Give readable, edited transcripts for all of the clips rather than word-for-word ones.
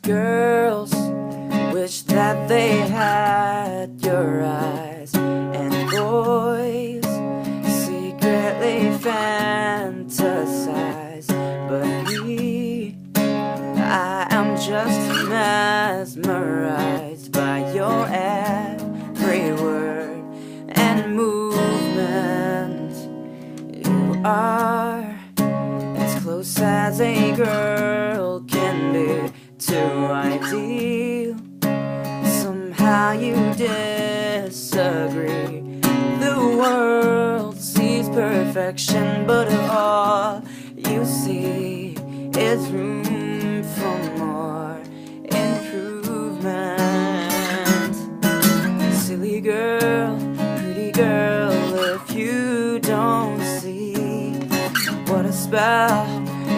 Girls wish that they had your eyes, and boys secretly fantasize. But me, I am just mesmerized by your every word and movement. You are as close as a girl can be to ideal. Somehow you disagree. The world sees perfection, but all you see is room for more improvement. Silly girl, pretty girl, if you don't see what a spell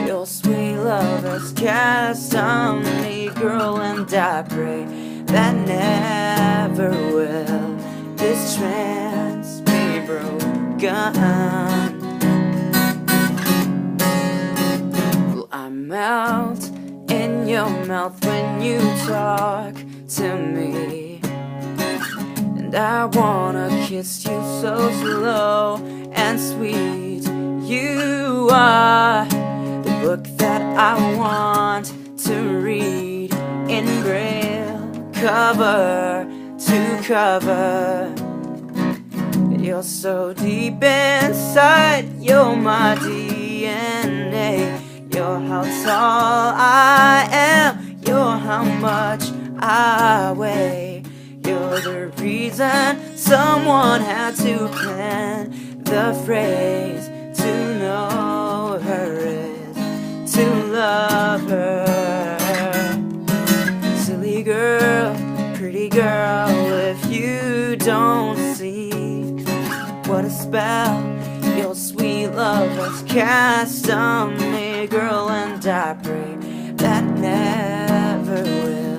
your sweet love has cast on me, girl, and I pray that never will this trance be broken. Well, I melt in your mouth when you talk to me, and I wanna kiss you so slow and sweet. You are the book that I want to read in Braille, cover to cover. You're so deep inside, you're my DNA. You're how tall I am, you're how much I weigh. You're the reason someone had to plan the phrase. To know her is to love her. Silly girl, pretty girl, if you don't see what a spell your sweet love has cast on me, girl, and I pray that never will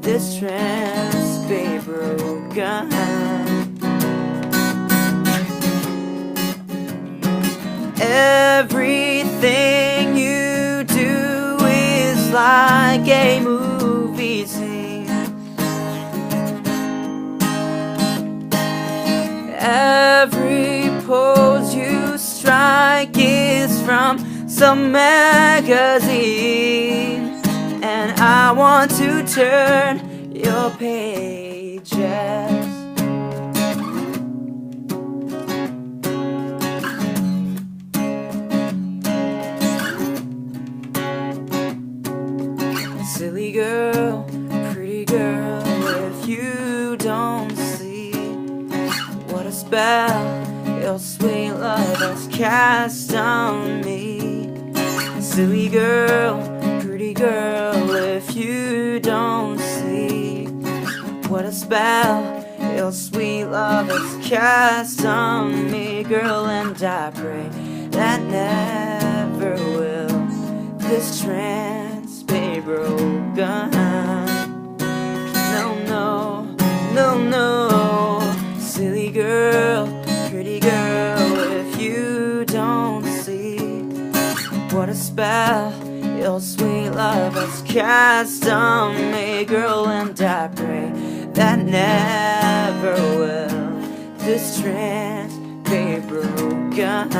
this trance be broken. Everything you do is like a movie scene. Every pose you strike is from some magazine, and I want to turn your pages. Silly girl, pretty girl, if you don't see what a spell your sweet love has cast on me. Silly girl, pretty girl, if you don't see what a spell your sweet love has cast on me, girl, and I pray that never will this trance be broken. No, no, no, no. Silly girl, pretty girl, if you don't see what a spell your sweet love has cast on me, girl, and I pray that never will this trance be broken.